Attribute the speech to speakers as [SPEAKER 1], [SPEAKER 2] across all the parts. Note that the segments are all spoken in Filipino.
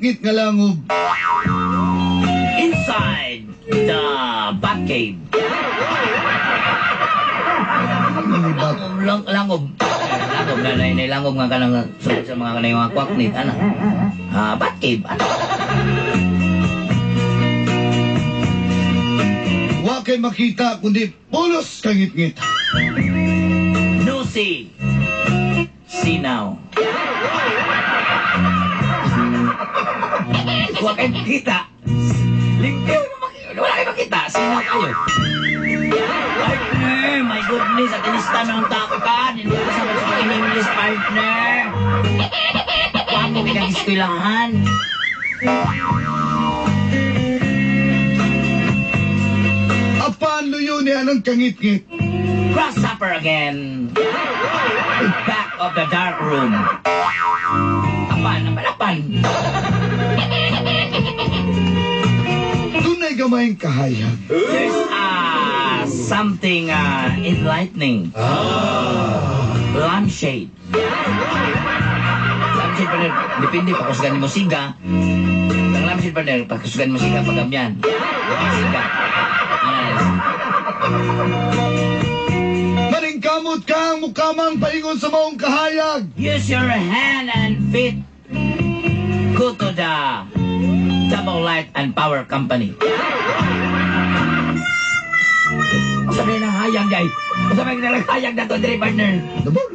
[SPEAKER 1] ngit-ngit nga langob?
[SPEAKER 2] Inside the Batcave.
[SPEAKER 1] Malibat.
[SPEAKER 2] Langob. Langob na langob nga kanang sa mga kanay mga kwaknit. Ano? Batcave. Ano?
[SPEAKER 1] Wa kay makita kundi pulos ka ngit-ngit.
[SPEAKER 2] No see. See now. Huwag kayo makita. Limpyo na makita. Wala kayo makita. Sinaw kayo. Partner, my goodness. At inista ng takan. Hindi ko sabag sa mga English, partner. Huwag mo pinag-iskwilahan.
[SPEAKER 1] Paano yun yan ang kangit-ngit?
[SPEAKER 2] Grasshopper again. Back of the dark room. Apan.
[SPEAKER 1] Tunay gamayng kahayag.
[SPEAKER 2] There's something enlightening. Lampshade. Lampshade pa rin. Depende pa kusgan mo siga. Ang lampshade pa rin. Kusgan mo siga pag amyan. Siga. Yes.
[SPEAKER 1] Maningkamot ka ang mukamang paingon sa maong kahayag.
[SPEAKER 2] Use your hand and feet. Go to the Double Light and Power Company. Sabi ng hayag, guys. Sabi ng hayag na to, Dre, partner. Double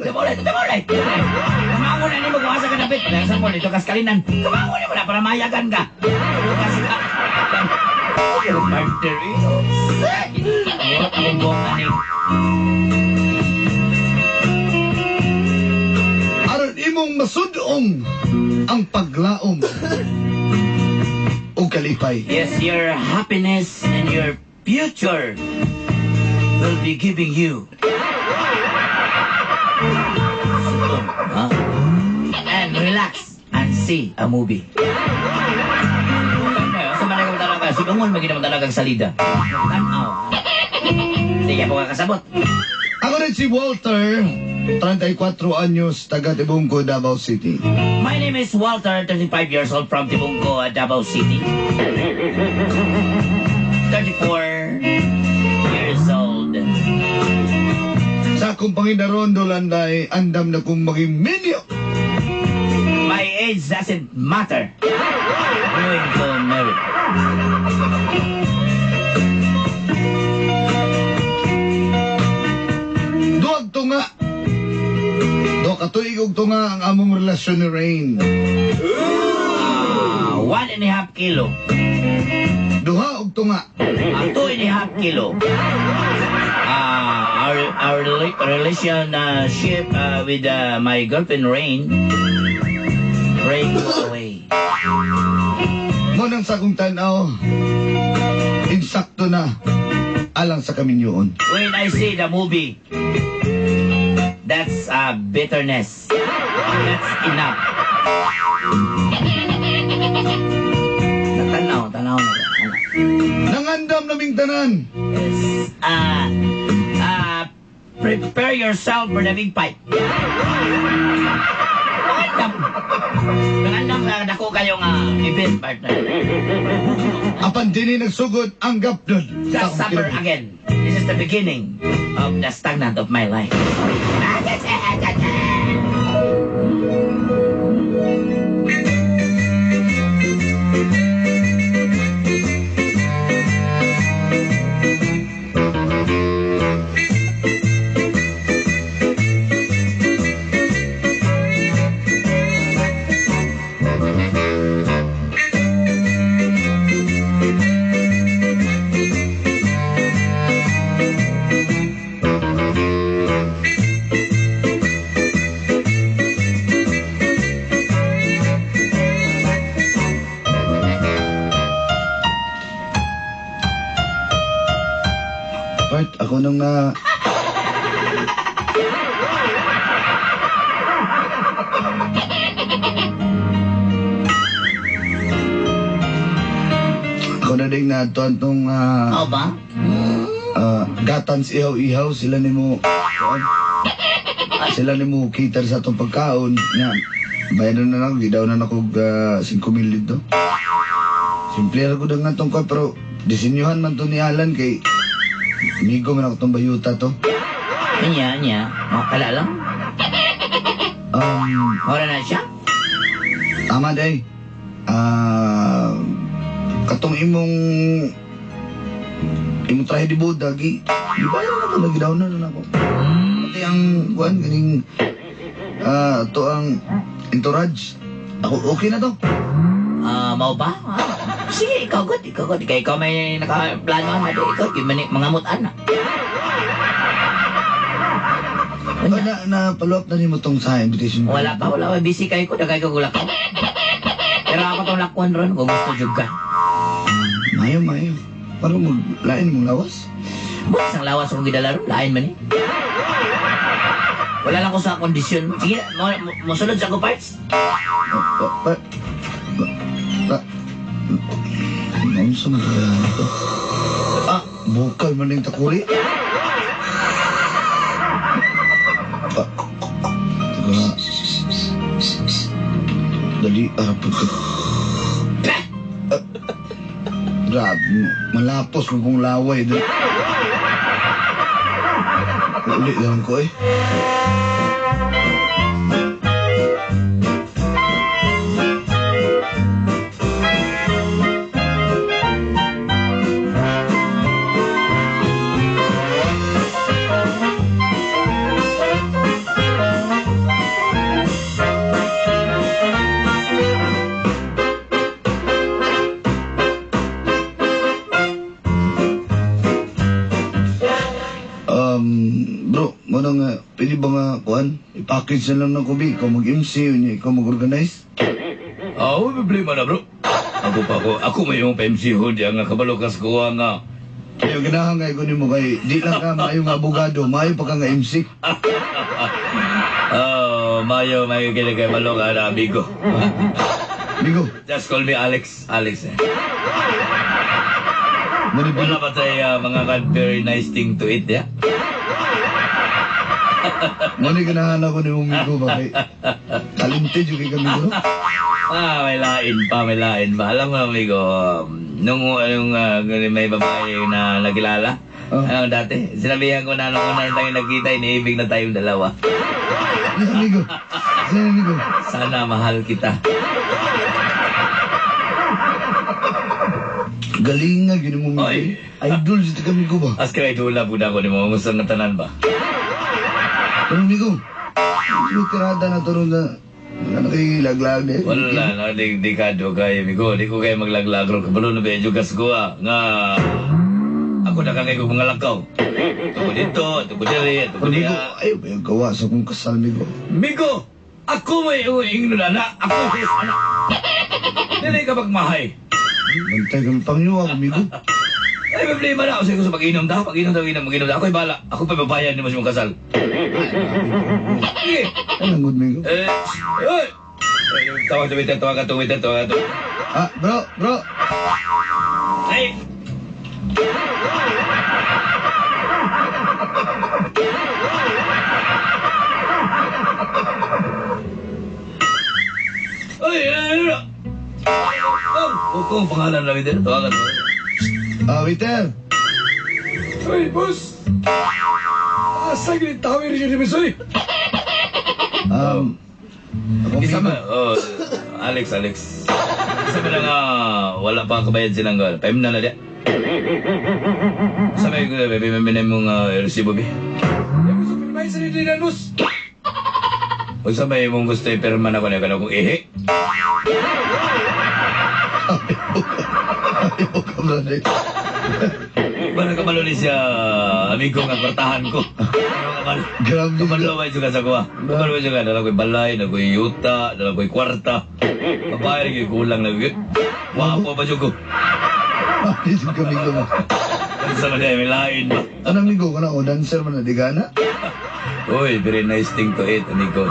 [SPEAKER 2] Light. Kamango na ni mo kung asa ka napit. Sa mo, ito kaskalinan. Kamango na mo na para mahayagan ka. Kasi ka. Partner, akong buong ani.
[SPEAKER 1] Aron imong masudong ang paglaom o kalipay.
[SPEAKER 2] Yes, your happiness and your future will be giving you. And relax and see a movie. Sa managaw talaga, sidungon magiging naman talagang salida. Tanaw. Hindi ka po kakasabot.
[SPEAKER 1] Ako rin si Walter, 34 anyos, taga Tibungco, Davao City.
[SPEAKER 2] My name is Walter, 35 years old from Tibungco, Davao City. 34 years old.
[SPEAKER 1] Sa akong Panginoon, Dolanday, andam na kong maging minyo.
[SPEAKER 2] My age doesn't matter. Going to marry.
[SPEAKER 1] Duwag to nga. Do katuig og to nga ang among relasyon ni Rain.
[SPEAKER 2] 1.5 kilo.
[SPEAKER 1] Duha og to nga.
[SPEAKER 2] 2.5 kilo. Our relationship with my girlfriend Rain goes away.
[SPEAKER 1] Mo nang sa akong tanaw, insakto na alang sa kaminyoon.
[SPEAKER 2] When I see the movie, that's bitterness. That's enough. Tanaw na.
[SPEAKER 1] Nangandam naming tanan.
[SPEAKER 2] Yes. Prepare yourself for the big fight. Nangandam na ako kayong event partner.
[SPEAKER 1] Apan dini nagsugod ang gapdod.
[SPEAKER 2] Just suffer again. This is the beginning of the stagnant of my life.
[SPEAKER 1] Part, ako nung na... Ako na din na itong
[SPEAKER 2] ba?
[SPEAKER 1] gatans ihaw-ihaw, sila ni mo... Sila ni mo cater sa itong pagkaon. Yan. Bayaran na lang, gidaw na ako 5,000 dito. Simple ako na nga tong pero disenyohan man to ni Alan kay amigo man ako tong bayuta to.
[SPEAKER 2] Anya, makala lang. Wala na siya?
[SPEAKER 1] Tama day. Katong imong trahe di bodagi. Di ba yun ako nagidaw na ako. Pati ang kuan ganing to ang entourage. Ako okay na to.
[SPEAKER 2] Mau ba? Sige, ikaw good. Kaya ikaw may nakaplano na doon. Ikaw, yung mga mutan na.
[SPEAKER 1] Na-follow up na niyo mo tong sa invitation.
[SPEAKER 2] Wala pa. Busy kayo ko. Dagay ko gulak ka. Pero ako tong lakwan ron kung gusto jug ka.
[SPEAKER 1] Mayo. Para mo, lain mong lawas?
[SPEAKER 2] Bukas ang lawas kong gidala ron. Lain man eh. Wala lang ko sa kondisyon. Sige, musunod sa ako parts.
[SPEAKER 1] Ano sa mga ito? Bukal man yung takuri. Teka. Dali, arapot ka. Grabe, malapos mo kong laway. Ulit lang ko eh. Bro, ano nga, pwede ba nga, kuhan, i-package na lang ng kubi, ikaw mag-MC, ikaw mag-organize?
[SPEAKER 3] May problema na, bro. Ako may yung pa-MC ho, di ang kabalokas ko nga.
[SPEAKER 1] Kaya ginahangay ko ni mo kay, di lang ka maayong abogado, maayo pa ka nga MC.
[SPEAKER 3] Mayo kinagay malo ka na, amigo.
[SPEAKER 1] Bigo,
[SPEAKER 3] Just call me Alex. Alex eh.
[SPEAKER 1] manibig.
[SPEAKER 3] Wala ba tayo mga very nice thing to eat, ya?
[SPEAKER 1] Mani ganahan ako ni Umigo ba kay talented yung kay kami bro.
[SPEAKER 3] May lain pa. Alam mo, amigo, nung may babae na nakilala, dati, sinabihan ko na nung una tayo nagkita, iniibig na tayong dalawa.
[SPEAKER 1] Amigo, amigo.
[SPEAKER 3] Sana mahal kita.
[SPEAKER 1] Galing nga, gini mo
[SPEAKER 3] Oy.
[SPEAKER 1] Idol dito kami ko ba?
[SPEAKER 3] As ka idula po na ako ni mo, gusto na tanan ba?
[SPEAKER 1] Pero Migo, yung tirada na to na nakilaglag na
[SPEAKER 3] Wala na, di ka do kayo, amigo. Di ko kayo maglaglag ro. Kabalo na medyo gas ko nga ako nakangay ko mga lakaw. Tuko dito, tuko diri, tuko
[SPEAKER 1] Pero Migo,
[SPEAKER 3] diya.
[SPEAKER 1] ayaw ba yung gawa sa kong kasal, Migo?
[SPEAKER 3] Migo, ako may uing na ako may anak. Dili ka magmahay.
[SPEAKER 1] Bantay kami pangyo ako, Migo.
[SPEAKER 3] Ay, problema na ako sa pag-inom daw. Pag-inom daw. Ako'y bala. Ako pa babayan ni mas mong kasal. Sige.
[SPEAKER 1] Anong good, Migo?
[SPEAKER 3] Oy! Tawag ka to, waiter.
[SPEAKER 1] Bro!
[SPEAKER 3] Ay! Oy, ano? Kung pangalan na waiter, tawagan mo.
[SPEAKER 1] Waiter!
[SPEAKER 3] Oy, boss! Saglit, tawin rin yun, Misoy!
[SPEAKER 1] Ako,
[SPEAKER 3] Isa
[SPEAKER 1] Migo.
[SPEAKER 3] ba? Alex. Isa ba na nga, wala pa kabayad silang gawin. Paim na dia. Sa may mong resibo, bi. Yung gusto pinimay sa nitinan, boss. Huwag sa may mong gusto iperman ako na kung ihi.
[SPEAKER 1] Ayaw ka, brother.
[SPEAKER 3] Parang kamalo ni siya, amigo nga kwartahan ko.
[SPEAKER 1] Grabe.
[SPEAKER 3] Kamalo ba juga sa kuha? Kamalo ba juga? Dala ko'y balay, dala ko'y yuta, dala ko'y kwarta. Babae rin yung kulang na gawin. Wapo pa juga.
[SPEAKER 1] Dito ka, Migo ba?
[SPEAKER 3] Ano sa mga may lain ba?
[SPEAKER 1] Anong Migo ka na? O, dancer man na, di gana?
[SPEAKER 3] Uy, very nice thing to eat, amigo.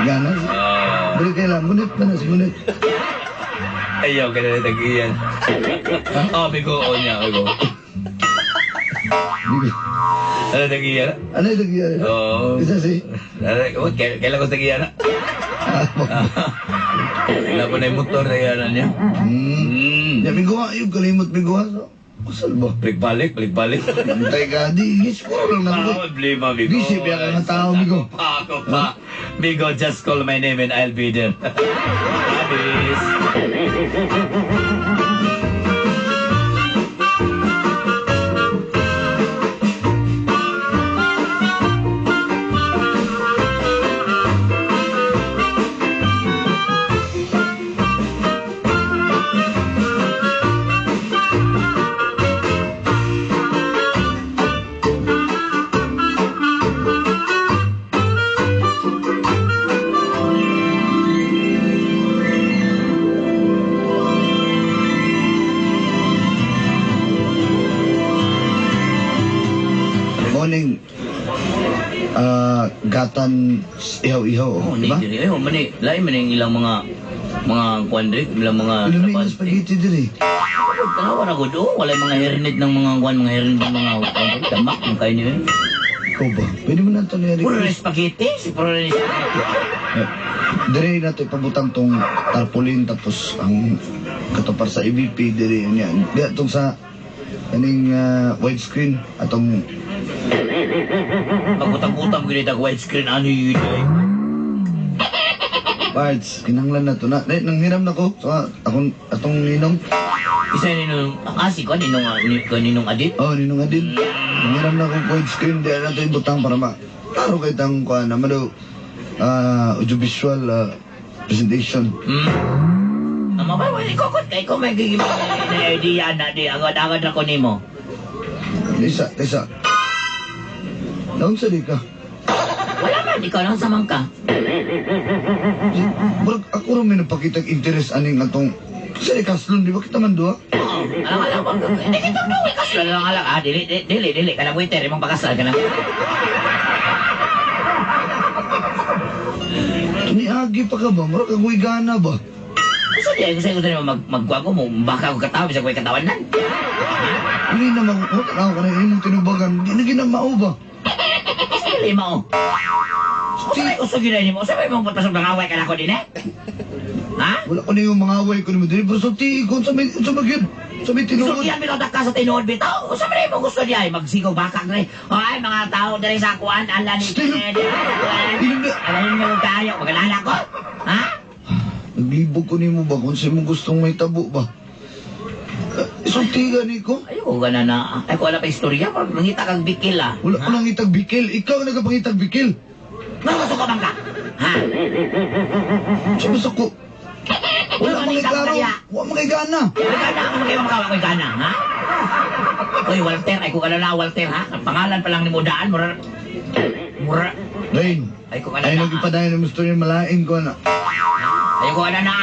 [SPEAKER 1] Gana? Bari kailan, ngunit ba na si ngunit?
[SPEAKER 3] Ayaw ka na nag-iyan. Amigo, o niya, amigo.
[SPEAKER 1] Migo.
[SPEAKER 3] Ano nag-iyan?
[SPEAKER 1] Ano yung nagyari?
[SPEAKER 3] Oo.
[SPEAKER 1] Isa si?
[SPEAKER 3] Kailan ko nag-iyan? Wala pa na yung motor na yan niya.
[SPEAKER 1] Ya, miguha, yung kalimot miguha. So, masal ba?
[SPEAKER 3] Balik-balik.
[SPEAKER 1] Antay ka, di, siguro lang naman.
[SPEAKER 3] Problema, Migo.
[SPEAKER 1] Busy, biya ka nga tao, Migo.
[SPEAKER 3] Ako pa. Migo, just call my name and I'll be there. Abis.
[SPEAKER 1] Morning. Gatan ihaw-ihaw,
[SPEAKER 3] Oh,
[SPEAKER 1] di
[SPEAKER 3] ni
[SPEAKER 1] ba?
[SPEAKER 3] diri. Ay, mani. Lain man yung ilang mga kuandrik, ilang mga
[SPEAKER 1] Ilan
[SPEAKER 3] laban.
[SPEAKER 1] na spaghetti diri?
[SPEAKER 3] Tanawan ako doon. Wala yung mga herinit ng mga mga herinit ng mga kuandrik. Damak yung kayo niyo.
[SPEAKER 1] Ikaw ba? Pwede mo na ito ni Eric.
[SPEAKER 3] Puro na spaghetti. Puro na spaghetti.
[SPEAKER 1] Dire na ito ipabutang tong tarpaulin tapos ang katupar sa EVP dire niya. Diya tong sa kaning widescreen atong
[SPEAKER 3] Pagutang-utang ko dito widescreen. Ano yun?
[SPEAKER 1] parts. Kinanglan na to na. Nang hiram na ko sa atong ninong.
[SPEAKER 3] Isa ninong asi ko. Ninong adit.
[SPEAKER 1] Oh, ninong adin. Nang hiram na ko widescreen diya na ito ibutang para ma. Klaro kay tang kuha naman daw audiovisual presentation.
[SPEAKER 3] Ama ba, wala ikokot kay ko may gigimay na idea na di agad-agad ako nimo.
[SPEAKER 1] Tesa. Naon sa di ka?
[SPEAKER 3] Wala man, ikaw lang sa mangka.
[SPEAKER 1] Murag ako rin may napakitag interest aning atong sa ikaslon, di ba kita man doa?
[SPEAKER 3] Oo, alam, hindi kita gawin kasal lang alam. Dili, ka na waiter, imong pakasal ka na.
[SPEAKER 1] Tuniagi pa ka ba? Murag agoy gana ba?
[SPEAKER 3] Gusto niyo magkwago mo, baka ako katawa, bisa ko ay katawanan.
[SPEAKER 1] Hindi na tanaw ka na imong tinubagan. Di na ginamao ba?
[SPEAKER 3] Gusto niyo lima o. Gusto niyo na mo, sabi mong patpasok ng away ka na ako din eh. Ha?
[SPEAKER 1] Wala ko na yung mga away ko ni mo. Dili pa sa tiikon sa may magyud. Sa may
[SPEAKER 3] Gusto
[SPEAKER 1] tinuod.
[SPEAKER 3] niyan bitaw ka sa tinuod bitaw. Sabi mo gusto niya ay magsigaw bakak rin. Ay mga tao dali sa kuan, ala ni Alam niyo mo kayo, magalala ko. Ha?
[SPEAKER 1] Naglibog ko ni mo ba kung sa'yo mo gustong may tabo ba? Isultiga ni ko.
[SPEAKER 3] Ayoko ka na. Ay ko alam pa istorya, parang nangita kang bikil ah.
[SPEAKER 1] Wala ko nang itag bikil. Ikaw ang nagapangitag bikil.
[SPEAKER 3] Ano gusto ka bang ka? Ha?
[SPEAKER 1] Sabi sa ko. Wala
[SPEAKER 3] Ano
[SPEAKER 1] mga
[SPEAKER 3] ka
[SPEAKER 1] gana.
[SPEAKER 3] kaya?
[SPEAKER 1] Wala mga gana.
[SPEAKER 3] May gana ako kayo makawa ko gana, ha? Uy, Walter, ay ko ka na Walter, ha? Ang pangalan pa lang ni Mudaan, mura.
[SPEAKER 1] Rain.
[SPEAKER 3] Ay ko ka na
[SPEAKER 1] Ay nagipadayon ng gusto niya malain ko na.
[SPEAKER 3] Ay ko ka na.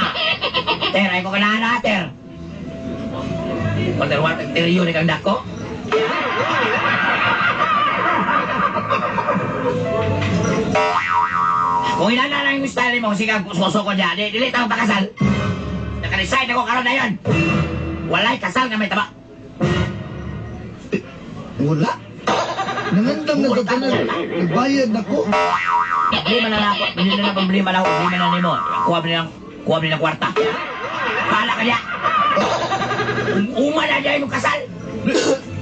[SPEAKER 3] Ter, ay ko ka na, Ter. Walter, Ter, yun, ikang dako. Kung inana lang yung style mo, sige, suso ko dyan. Dili tayo pakasal. Nakaresign ako karon na yun. Walay kasal nga may taba.
[SPEAKER 1] Wala. Nangandam na ka na. Nagbayad na ko.
[SPEAKER 3] Problema na ako. Hindi na problema na ako. Problema na nimo. Kuha mo ng kwarta. Pahala ka niya. Uma na dyan yung kasal.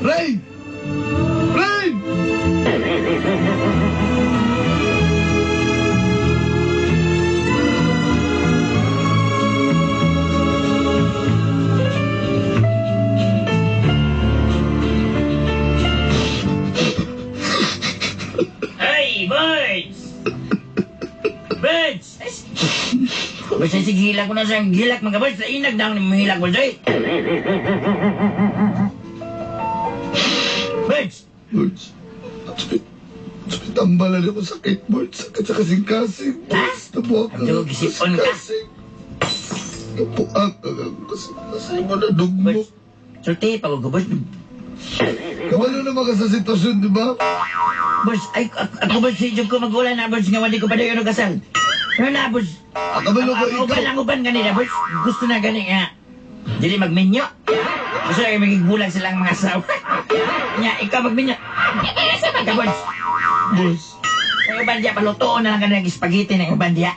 [SPEAKER 1] Rain! Rain!
[SPEAKER 3] Hey, birds! Birds! Basta sige hilak ko na sa hilak mga birds. Inag na ang hilak mo sa'yo. Birds!
[SPEAKER 1] Birds. Sakit tambalan ako sakit, Birds. Sakit sa kasing-kasing.
[SPEAKER 3] Ha?
[SPEAKER 1] Nabuak ka.
[SPEAKER 3] Ano, gisipon ka?
[SPEAKER 1] Nabuak ka. Kasing-kasing mo na dugmo.
[SPEAKER 3] Birds! Sulti, pag-birds.
[SPEAKER 1] Kabalo naman ka sa sitwasyon, di ba?
[SPEAKER 3] Birds, ay, ako birds, si Jog ko magulan na birds nga, hindi ko pa na yun kasal. Ano na, birds?
[SPEAKER 1] Kabalo ko ikaw.
[SPEAKER 3] Uban lang uban ganina, birds. Gusto na gani nga. Dili magminyo. Gusto na maging bulag silang mga asawa. Nya, ikaw magminyo. Saan ka, birds?
[SPEAKER 1] Birds.
[SPEAKER 3] Ang uban diya, palutoon na lang ka ng spaghetti ng uban diya.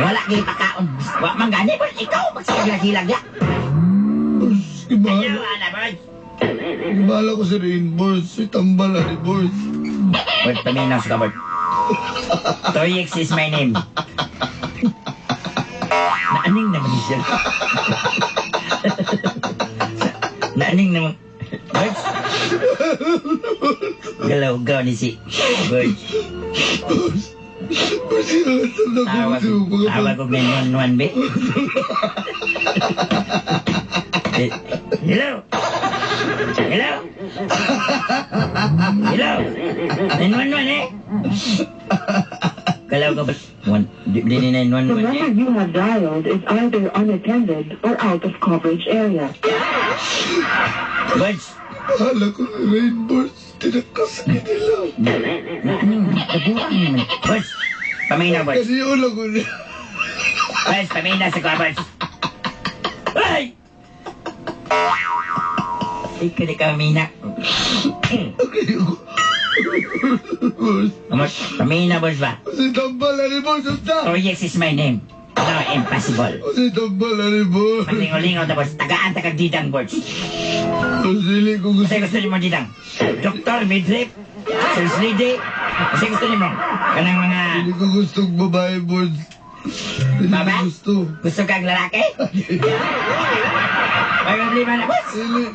[SPEAKER 2] Wala kayo pakaon. Wa man gani, Boss. Ikaw, magsilag-hilag ya.
[SPEAKER 1] Boss,
[SPEAKER 2] Ayaw,
[SPEAKER 1] gimala.
[SPEAKER 2] ana, Boss.
[SPEAKER 1] Gimala ko si Rain, boss. Si tambal ni boss.
[SPEAKER 2] Boss, paminaw ka, Boss. Toyix is my name. Naaning naman siya. Naaning naman. Boss. Galaw-gaw ni si Boss.
[SPEAKER 1] Boss, sila
[SPEAKER 2] Tawag ko 911, be. Hello? Hello? Hello? 911, eh? Galaw ka ba? Di ni
[SPEAKER 4] The
[SPEAKER 2] 911,
[SPEAKER 4] number
[SPEAKER 2] eh?
[SPEAKER 4] you have dialed is either unattended or out of coverage area.
[SPEAKER 2] Boss.
[SPEAKER 1] Bahala ko si Rain, boss. Tinakas nila.
[SPEAKER 2] Nabuang naman. Boss, paminaw, Boss.
[SPEAKER 1] Kasi ulo ko niya.
[SPEAKER 2] Boss, paminaw sa kwa, Boss. Ay! Ikaw di ka paminaw.
[SPEAKER 1] Okay, boss.
[SPEAKER 2] Boss, paminaw, Boss ba?
[SPEAKER 1] Si tambal ni boss. Basta.
[SPEAKER 2] Toyex is my name. No, impossible.
[SPEAKER 1] Si tambal ni boss.
[SPEAKER 2] Palingo-lingo na, Boss. Tagaan, tagagdidang, Boss.
[SPEAKER 1] Sili ko gusto.
[SPEAKER 2] Kasi gusto niyo mo didang. Doktor, midrip, sales lady. Kasi gusto niyo mo. Kanang mga...
[SPEAKER 1] Sili ko gustong babae, boss. Sili ko
[SPEAKER 2] Baba?
[SPEAKER 1] gusto.
[SPEAKER 2] Gusto kang lalaki? Bagong lima na, Boss.
[SPEAKER 1] Sili.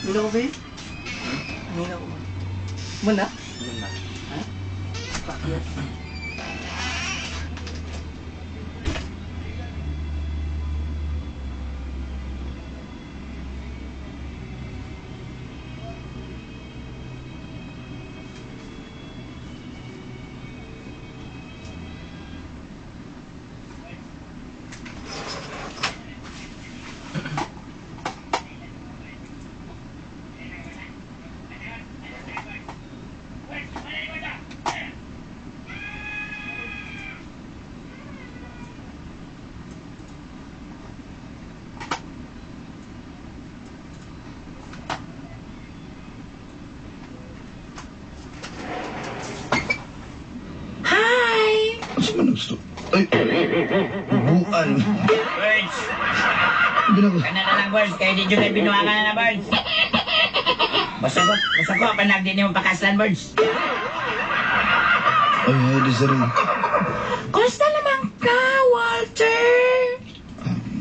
[SPEAKER 5] Muna ko, babe? Muna ko. Muna? Ha? Bakit?
[SPEAKER 1] Mas man gusto. Ay. Buan.
[SPEAKER 2] Birds.
[SPEAKER 1] Binago.
[SPEAKER 2] Kana na lang, Birds. Kaya di dyan kayo binuha ka na na, Birds. Basta ko, panag din yung pakaslan, Birds.
[SPEAKER 1] Ay, ay, di sa rin.
[SPEAKER 2] Kumusta naman ka, Walter?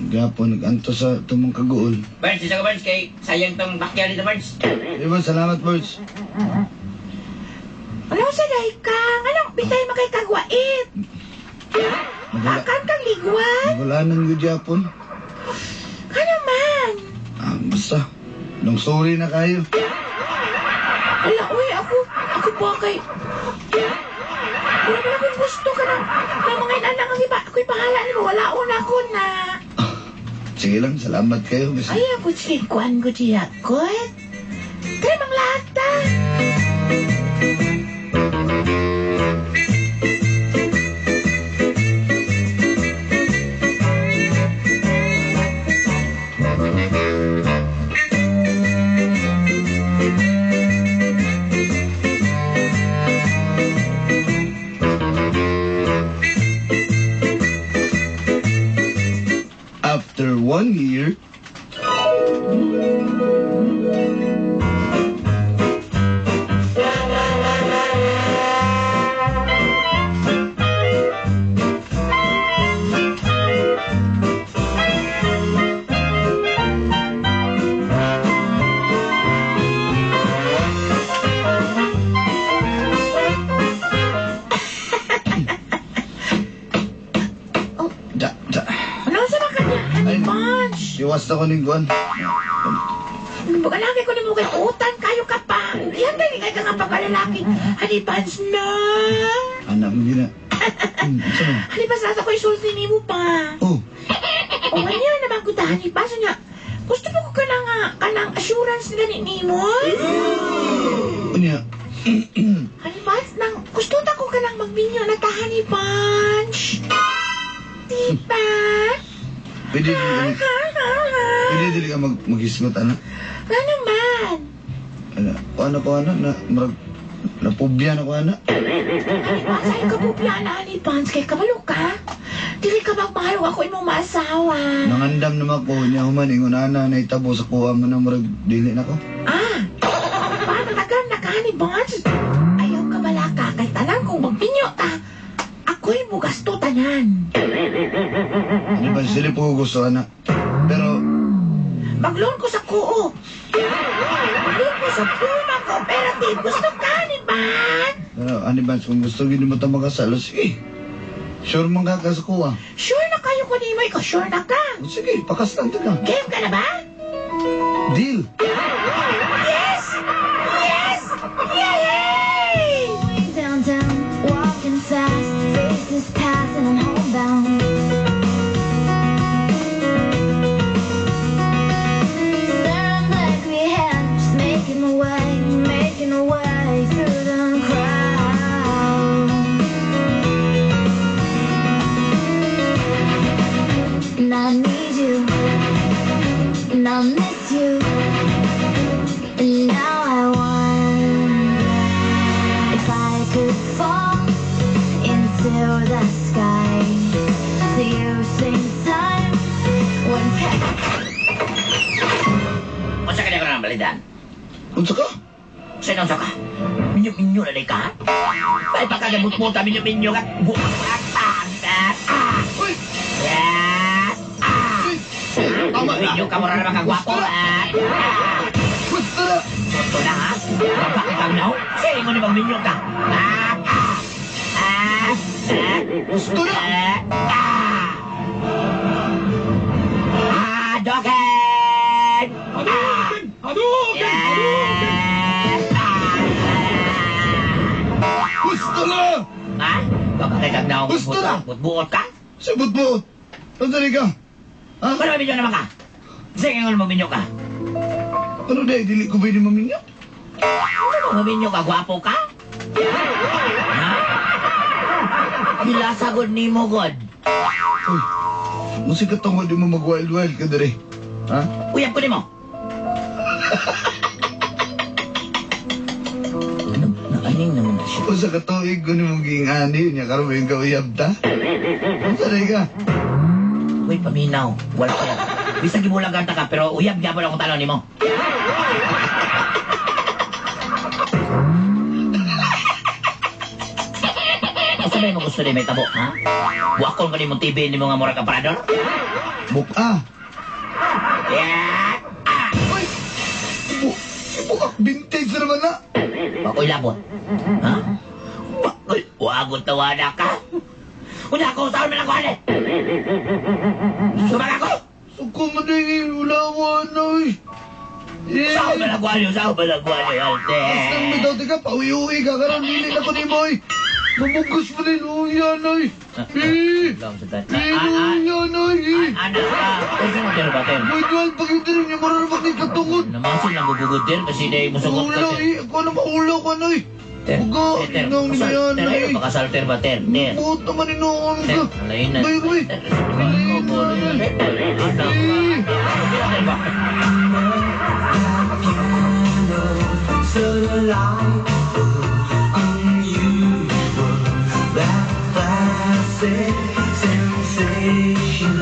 [SPEAKER 1] Gapon, nag-anto sa tumong kaguol.
[SPEAKER 2] Birds, isa ko, Birds. Kay sayang tong bakyaw dito, Birds.
[SPEAKER 1] Diba, salamat, boss.
[SPEAKER 6] Ano sa day ka? Anong bitay makay kagwait? Akan kang ligwan?
[SPEAKER 1] Nagulanan ko Japon.
[SPEAKER 6] Ano man?
[SPEAKER 1] Basta. Nung sorry na kayo.
[SPEAKER 6] Ala, uy, ako ba kay... Wala mo akong gusto ka ng mga inalang ang iba. Ako'y bahala ni mo. Wala una ko na.
[SPEAKER 1] Sige lang, salamat kayo. Kasi
[SPEAKER 6] Ay, ako sikikuan ko siya ko. Tara mang lata.
[SPEAKER 1] after 1 year, Iwas na ko ning kuan.
[SPEAKER 6] Bukan lagi ko ni mo kay utan kayo ka pa. Yan dali kay ka nga pagkalalaki. Halipans na.
[SPEAKER 1] Anak mo gina. Saan?
[SPEAKER 6] Halipans na ako isulti ni mo pa.
[SPEAKER 1] Oh,
[SPEAKER 6] O ano naman ko ta halipans niya. Gusto mo ko kanang assurance nila ni mo.
[SPEAKER 1] unya.
[SPEAKER 6] Halipans nang gusto ta ko kanang magminyo na ta halipans. Diba?
[SPEAKER 1] Pwede dili ka maghisgot anak.
[SPEAKER 6] Ano naman?
[SPEAKER 1] Ano na napubya na ko anak.
[SPEAKER 6] Halipans ay kabubla na halipans kay kabalo ka. Dili ka magmahal ako imong maasawa.
[SPEAKER 1] Nangandam naman ko niya human ingon ana na itabo sa kuha mo na murag dili na ko.
[SPEAKER 6] Paano tagan na ka halipans? Ayaw ka bala ka kay tanan kong magminyo ta. Ako'y bugasto tanan.
[SPEAKER 1] Ano ba sila po gusto anak? Pero
[SPEAKER 6] Mag-loan ko sa kuo. Mag-loan ko sa kuo na cooperative. Gusto ka halipans?
[SPEAKER 1] ano ba kung gusto gini mo ta makasalo sige. Sure man ka sa kuha.
[SPEAKER 6] Sure na kayo ko ni mo. Ikaw sure na ka.
[SPEAKER 1] Sige, pakastan ta ka.
[SPEAKER 6] Game ka na ba?
[SPEAKER 1] Deal.
[SPEAKER 6] Yes! Yes! Yay!
[SPEAKER 7] Downtown, walking fast, faces passing, I'm homebound. Staring like we had, just making my way through the crowd. And I need you, and I miss you, and now I wonder if I could fall into the sky. Do you think time would
[SPEAKER 2] Unsa ka na ng balidan?
[SPEAKER 1] Unsa ka?
[SPEAKER 2] Sino ka? Minyo na day ka? Ay, pagkagamot-mo ta, minyo ka. Bukas
[SPEAKER 1] Uy!
[SPEAKER 2] Yes!
[SPEAKER 1] Tama na.
[SPEAKER 2] Minyo ka mo na naman kagwapo.
[SPEAKER 1] Gusto na.
[SPEAKER 2] Ito na ha? Bakit ang now? Sige mo ni magminyo ka.
[SPEAKER 1] Gusto na.
[SPEAKER 2] Doken!
[SPEAKER 1] Gusto na.
[SPEAKER 2] Ha? Bakit kang now?
[SPEAKER 1] Gusto na.
[SPEAKER 2] Buot ka?
[SPEAKER 1] Sabot-buot. Sandali ka. Ha?
[SPEAKER 2] Ano maminyo naman ka? Sige mo maminyo ka.
[SPEAKER 1] Ano dahil dili ko ba ni maminyo?
[SPEAKER 2] Ano maminyo ka? Gwapo ka? Ha? Nilasagod ni mo, God.
[SPEAKER 1] Uy, musika tungkol di mo mag-wild-wild ka dali. Ha?
[SPEAKER 2] Uyab ko ni mo. Nakaning naman na siya.
[SPEAKER 1] O sa katuig ko ni mong giingani, niya karoon yung kauyab ta. Sandali ka.
[SPEAKER 2] Uy, paminaw. Wala ka yan. Bisa gibulagan ta ka, pero uyab gyapon akong tanong ni mo. Sabay mo gusto ni may tabo, ha? Wakon ka ni mong TV ni mga murag aparador?
[SPEAKER 1] Buka.
[SPEAKER 2] Yeah!
[SPEAKER 1] Uy! Buka, vintage na naman na.
[SPEAKER 2] Bakoy labot. Ha? Bakoy, wagot tawa na ka. Una ako, saan mo lang kuhanin? Sumag ako!
[SPEAKER 1] Suko mo na yung ulawan na eh.
[SPEAKER 2] Saan mo lang kuhanin? Saan mo lang kuhanin? Alte!
[SPEAKER 1] Basta mo daw tika, pauwi-uwi ka karoon, nili na ko ni Boy. Mabugas mo rin, uyan ay.
[SPEAKER 2] Lang sa tayo.
[SPEAKER 1] Uyan ay.
[SPEAKER 2] Anak ka! Kasi mo din ba, Ten?
[SPEAKER 1] Wait, pag hindi rin niya mararabak ni katungod.
[SPEAKER 2] Namasin lang gugugod din kasi dahil mo sugot ka,
[SPEAKER 1] Ula
[SPEAKER 2] Ten.
[SPEAKER 1] eh, ako na maulaw ka na eh.
[SPEAKER 2] Ter,
[SPEAKER 1] Uga,
[SPEAKER 2] Ter,
[SPEAKER 1] inang ni yan
[SPEAKER 2] Ter,
[SPEAKER 1] na eh.
[SPEAKER 2] baka salter ba, Ter? Ter,
[SPEAKER 1] Buot naman inoon
[SPEAKER 2] Ter,
[SPEAKER 1] ka.
[SPEAKER 2] alayin na.
[SPEAKER 1] Bay, bay.
[SPEAKER 2] Ter, anak ka. Anak ka. Ter ba?
[SPEAKER 8] So the light unusual, that classic sensation.